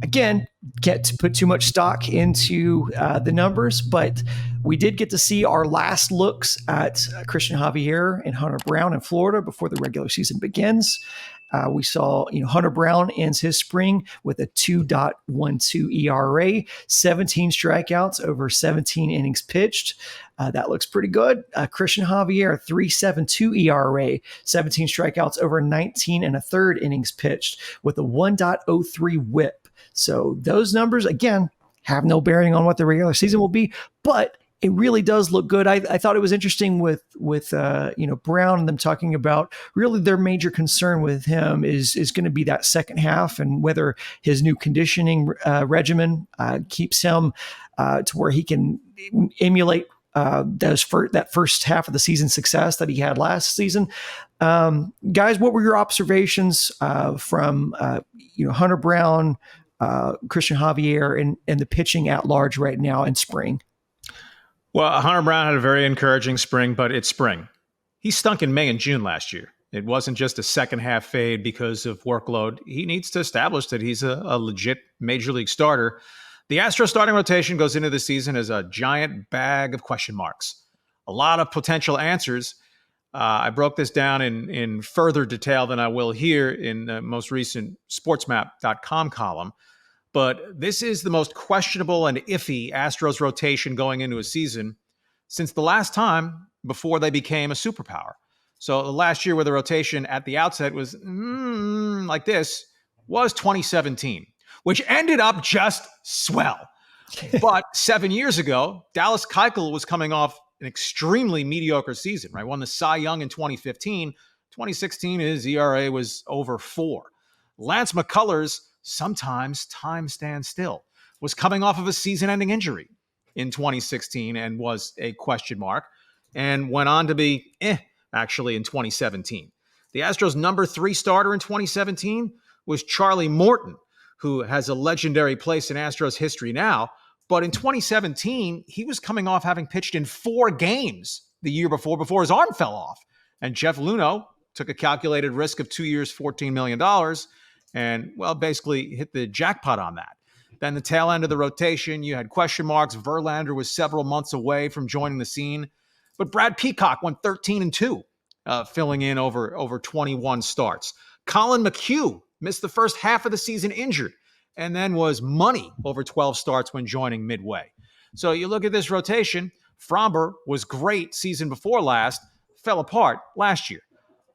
Again, get to put too much stock into the numbers, but we did get to see our last looks at Christian Javier and Hunter Brown in Florida before the regular season begins. We saw, Hunter Brown ends his spring with a 2.12 ERA, 17 strikeouts over 17 innings pitched. That looks pretty good. Christian Javier, 3.72 ERA, 17 strikeouts over 19 and a third innings pitched with a 1.03 WHIP. So those numbers, again, have no bearing on what the regular season will be, but it really does look good. I thought it was interesting with Brown and them talking about really their major concern with him is going to be that second half and whether his new conditioning regimen keeps him to where he can emulate that first half of the season success that he had last season. Guys, what were your observations from Hunter Brown, Christian Javier, and the pitching at large right now in spring? Well, Hunter Brown had a very encouraging spring, but it's spring. He stunk in May and June last year. It wasn't just a second half fade because of workload. He needs to establish that he's a legit major league starter. The Astros starting rotation goes into the season as a giant bag of question marks. A lot of potential answers. I broke this down in further detail than I will here in the most recent sportsmap.com column. But this is the most questionable and iffy Astros rotation going into a season since the last time before they became a superpower. So the last year where the rotation at the outset was like this was 2017, which ended up just swell. But 7 years ago, Dallas Keuchel was coming off an extremely mediocre season, right? Won the Cy Young in 2015. 2016, his ERA was over 4. Lance McCullers, sometimes time stands still, was coming off of a season-ending injury in 2016 and was a question mark and went on to be actually in 2017. The Astros' number 3 starter in 2017 was Charlie Morton, who has a legendary place in Astros history now. But in 2017, he was coming off having pitched in 4 games the year before his arm fell off. And Jeff Luhnow took a calculated risk of 2 years, $14 million, and, well, basically hit the jackpot on that. Then the tail end of the rotation, you had question marks. Verlander was several months away from joining the scene. But Brad Peacock went 13-2, filling in over 21 starts. Colin McHugh missed the first half of the season injured and then was money over 12 starts when joining midway. So you look at this rotation, Framber was great season before last, fell apart last year.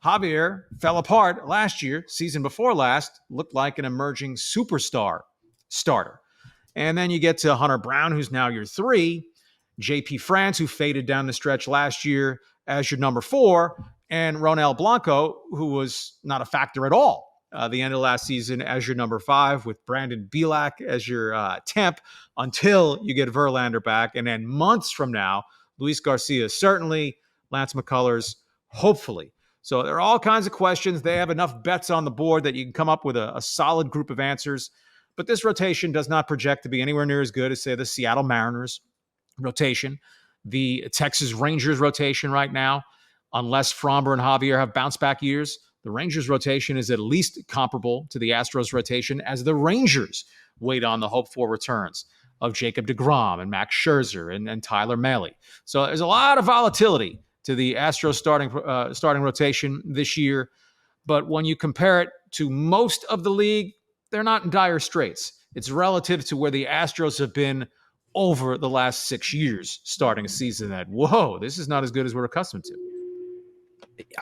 Javier fell apart last year, season before last, looked like an emerging superstar starter. And then you get to Hunter Brown, who's now your 3, JP France, who faded down the stretch last year as your number 4, and Ronel Blanco, who was not a factor at all the end of last season as your number 5, with Brandon Bielak as your temp until you get Verlander back. And then months from now, Luis Garcia certainly, Lance McCullers hopefully. So there are all kinds of questions. They have enough bets on the board that you can come up with a solid group of answers. But this rotation does not project to be anywhere near as good as, say, the Seattle Mariners rotation, the Texas Rangers rotation right now. Unless Framber and Javier have bounce-back years, the Rangers rotation is at least comparable to the Astros rotation as the Rangers wait on the hoped-for returns of Jacob deGrom and Max Scherzer and Tyler Mahle. So there's a lot of volatility to the Astros starting rotation this year. But when you compare it to most of the league, they're not in dire straits. It's relative to where the Astros have been over the last 6 years, starting a season that, whoa, this is not as good as we're accustomed to.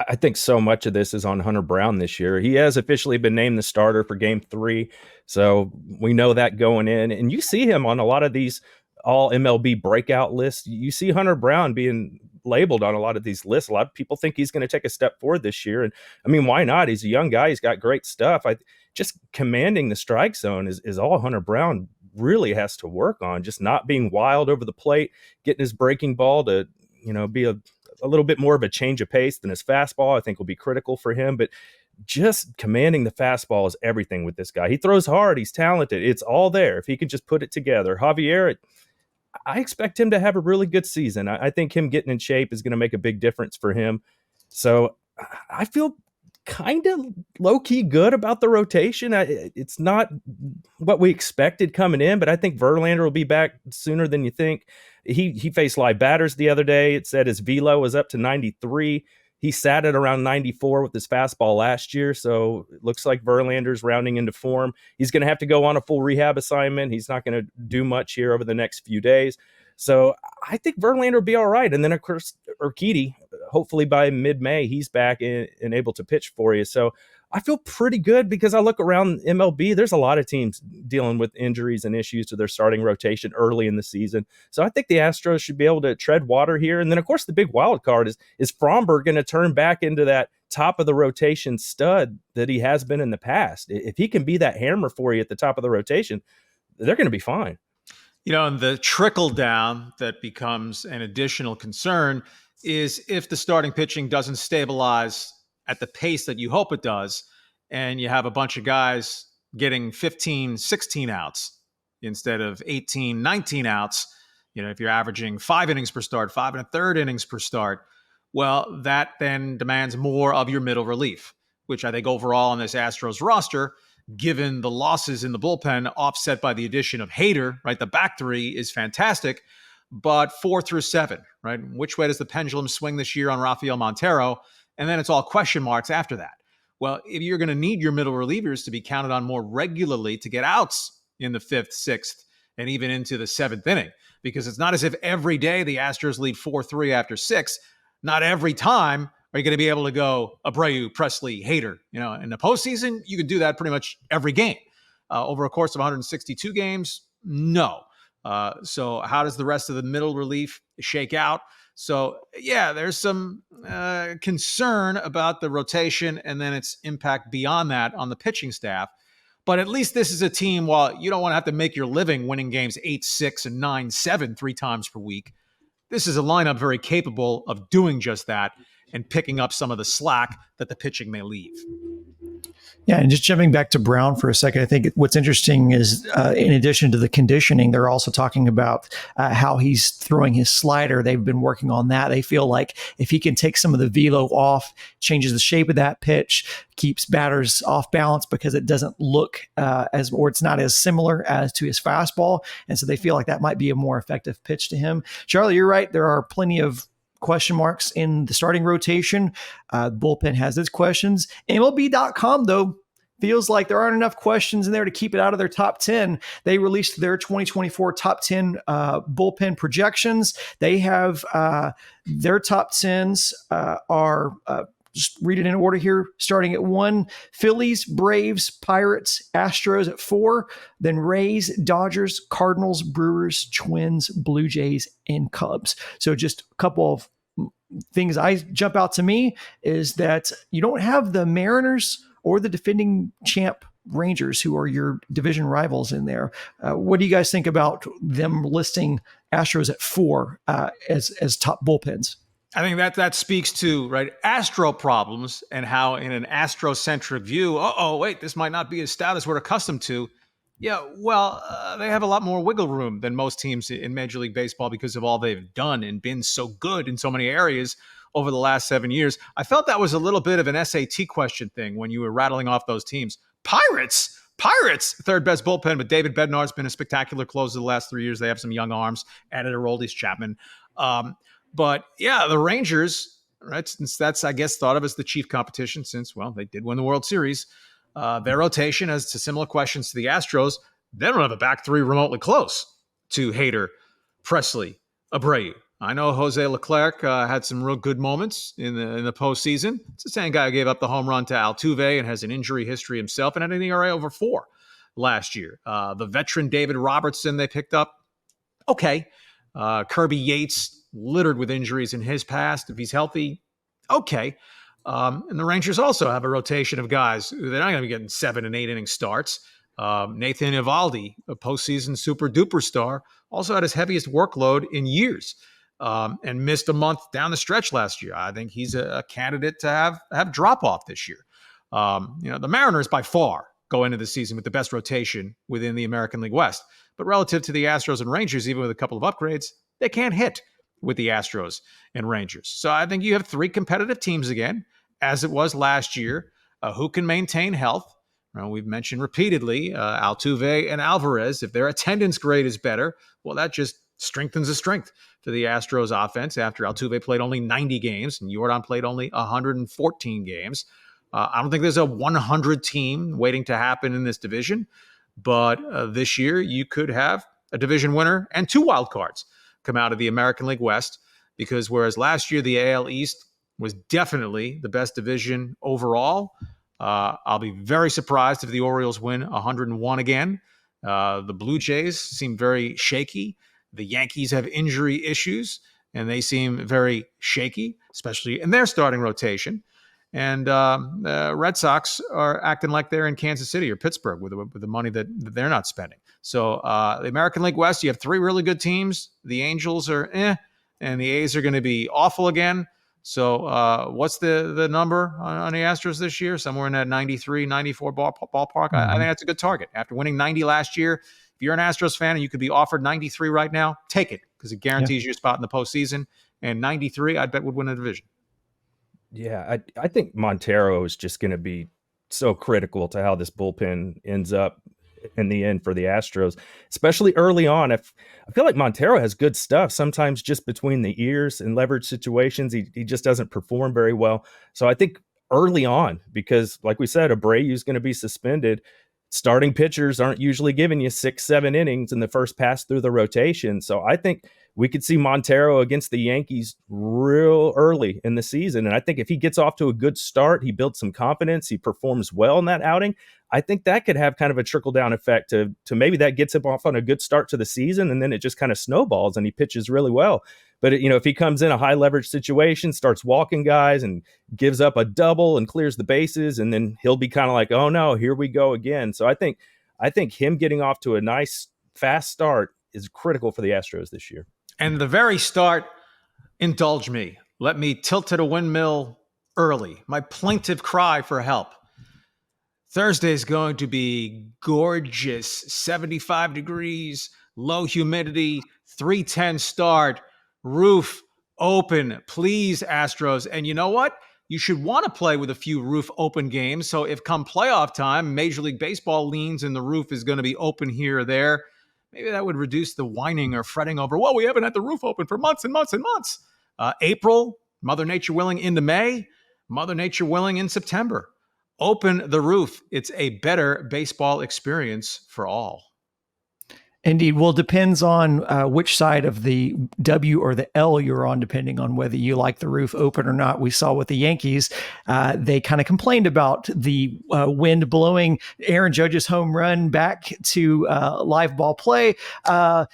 I think so much of this is on Hunter Brown this year. He has officially been named the starter for Game 3, so we know that going in. And you see him on a lot of these all MLB breakout lists. You see Hunter Brown being labeled on a lot of these lists. A lot of people think he's going to take a step forward this year. And I mean, why not? He's a young guy. He's got great stuff. Just commanding the strike zone is all Hunter Brown really has to work on. Just not being wild over the plate, getting his breaking ball to, be a little bit more of a change of pace than his fastball, I think will be critical for him. But just commanding the fastball is everything with this guy. He throws hard. He's talented. It's all there. If he can just put it together. Javier, I expect him to have a really good season. I think him getting in shape is going to make a big difference for him. So I feel kind of low-key good about the rotation. It's not what we expected coming in, but I think Verlander will be back sooner than you think. He faced live batters the other day. It said his velo was up to 93. He sat at around 94 with his fastball last year, so it looks like Verlander's rounding into form. He's going to have to go on a full rehab assignment. He's not going to do much here over the next few days. So I think Verlander will be all right. And then, of course, Urquidy, hopefully by mid-May, he's back and able to pitch for you. So I feel pretty good because I look around MLB, there's a lot of teams dealing with injuries and issues to their starting rotation early in the season. So I think the Astros should be able to tread water here. And then, of course, the big wild card is Fromberg going to turn back into that top of the rotation stud that he has been in the past? If he can be that hammer for you at the top of the rotation, they're going to be fine. And the trickle down that becomes an additional concern is if the starting pitching doesn't stabilize at the pace that you hope it does, and you have a bunch of guys getting 15, 16 outs instead of 18, 19 outs, if you're averaging 5 innings per start, 5 1/3 innings per start, well, that then demands more of your middle relief, which I think overall on this Astros roster, given the losses in the bullpen offset by the addition of Hader, right? The back three is fantastic, but 4 through 7, right? Which way does the pendulum swing this year on Rafael Montero? And then it's all question marks after that. Well, if you're going to need your middle relievers to be counted on more regularly to get outs in the 5th, 6th, and even into the 7th inning, because it's not as if every day the Astros lead 4-3 after 6. Not every time are you going to be able to go Abreu, Presley, Hader. In the postseason, you could do that pretty much every game. Over a course of 162 games, no. So how does the rest of the middle relief shake out? So, yeah, there's some concern about the rotation and then its impact beyond that on the pitching staff. But at least this is a team, while you don't want to have to make your living winning games 8-6 and 9-7 3 times per week, this is a lineup very capable of doing just that and picking up some of the slack that the pitching may leave. Yeah, and just jumping back to Brown for a second, I think what's interesting is in addition to the conditioning, they're also talking about how he's throwing his slider. They've been working on that. They feel like if he can take some of the velo off, changes the shape of that pitch, keeps batters off balance because it doesn't look or it's not as similar as to his fastball. And so they feel like that might be a more effective pitch to him. Charlie, you're right. There are plenty of question marks in the starting rotation. Bullpen has its questions. MLB.com, though, feels like there aren't enough questions in there to keep it out of their top 10. They released their 2024 top 10 bullpen projections. They have their top 10s are just read it in order here, starting at 1, Phillies, Braves, Pirates, Astros at 4, then Rays, Dodgers, Cardinals, Brewers, Twins, Blue Jays, and Cubs. So just a couple of things I jump out to me is that you don't have the Mariners or the defending champ Rangers, who are your division rivals in there. What do you guys think about them listing Astros at 4 as top bullpens? I think that speaks to, right, Astro problems and how in an Astro-centric view, wait, this might not be as stout as we're accustomed to. Yeah, well, they have a lot more wiggle room than most teams in Major League Baseball because of all they've done and been so good in so many areas over the last 7 years. I felt that was a little bit of an SAT question thing when you were rattling off those teams. Pirates, third best bullpen, but David Bednar's been a spectacular closer the last 3 years. They have some young arms, added Aroldis Chapman. But yeah, the Rangers, right, since that's, I guess, thought of as the chief competition since, well, they did win the World Series. Their rotation has to similar questions to the Astros. They don't have a back three remotely close to Hader, Presley, Abreu. I know Jose Leclerc had some real good moments in the postseason. It's the same guy who gave up the home run to Altuve and has an injury history himself and had an ERA over 4 last year. The veteran David Robertson they picked up, okay. Kirby Yates, littered with injuries in his past. If he's healthy, okay. And the Rangers also have a rotation of guys who they're not going to be getting 7 and 8 inning starts. Nathan Eovaldi, a postseason super duper star, also had his heaviest workload in years and missed a month down the stretch last year. I think he's a candidate to have drop off this year. The Mariners by far go into the season with the best rotation within the American League West. But relative to the Astros and Rangers, even with a couple of upgrades, they can't hit with the Astros and Rangers. So I think you have 3 competitive teams again, as it was last year. who can maintain health. We've mentioned repeatedly Altuve and Alvarez. If their attendance grade is better, well, that just strengthens the strength for the Astros offense after Altuve played only 90 games and Jordan played only 114 games. I don't think there's a 100 team waiting to happen in this division, but this year you could have a division winner and 2 wild cards come out of the American League West, because whereas last year the AL East was definitely the best division overall, I'll be very surprised if the Orioles win 101 again. The Blue Jays seem very shaky. The Yankees have injury issues, and they seem very shaky, especially in their starting rotation. And Red Sox are acting like they're in Kansas City or Pittsburgh with the money that they're not spending. So the American League West, you have 3 really good teams. The Angels are and the A's are going to be awful again. So what's the number on the Astros this year? Somewhere in that 93, 94 ballpark. Mm-hmm. I think that's a good target. After winning 90 last year, if you're an Astros fan and you could be offered 93 right now, take it, because it guarantees you a spot in the postseason. And 93, I bet, would win a division. Yeah, I think Montero is just going to be so critical to how this bullpen ends up in the end for the Astros, especially early on. I feel like Montero has good stuff, sometimes just between the ears in leverage situations. He just doesn't perform very well. So I think early on, because like we said, Abreu is going to be suspended. Starting pitchers aren't usually giving you 6-7 innings in the first pass through the rotation. So I think we could see Montero against the Yankees real early in the season. And I think if he gets off to a good start, he builds some confidence, he performs well in that outing, I think that could have kind of a trickle-down effect to maybe that gets him off on a good start to the season, and then it just kind of snowballs and he pitches really well. But, if he comes in a high-leverage situation, starts walking guys and gives up a double and clears the bases, and then he'll be kind of like, oh, no, here we go again. So I think him getting off to a nice, fast start is critical for the Astros this year. And the very start, indulge me. Let me tilt to the windmill early. My plaintive cry for help. Thursday is going to be gorgeous. 75 degrees, low humidity, 3:10 start, roof open. Please, Astros. And you know what? You should want to play with a few roof open games. So if come playoff time, Major League Baseball leans and the roof is going to be open here or there, maybe that would reduce the whining or fretting over, well, we haven't had the roof open for months and months and months. April, Mother Nature willing, into May, Mother Nature willing in September. Open the roof. It's a better baseball experience for all. Indeed. Well, it depends on which side of the W or the L you're on, depending on whether you like the roof open or not. We saw with the Yankees, they kind of complained about the wind blowing Aaron Judge's home run back to live ball play.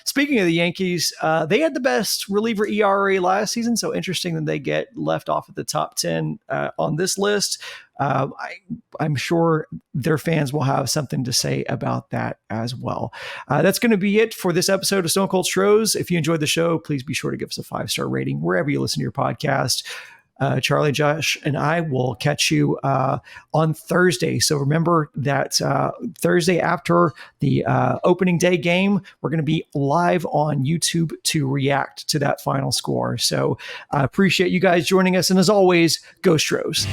Speaking of the Yankees, they had the best reliever ERA last season, so interesting that they get left off at the top 10 on this list. I'm sure their fans will have something to say about that as well. That's going to be it for this episode of Stone Cold Stros. If you enjoyed the show, please be sure to give us a 5-star rating wherever you listen to your podcast. Charlie, Josh, and I will catch you on Thursday. So remember that Thursday after the opening day game, we're going to be live on YouTube to react to that final score. So I appreciate you guys joining us. And as always, go Stros.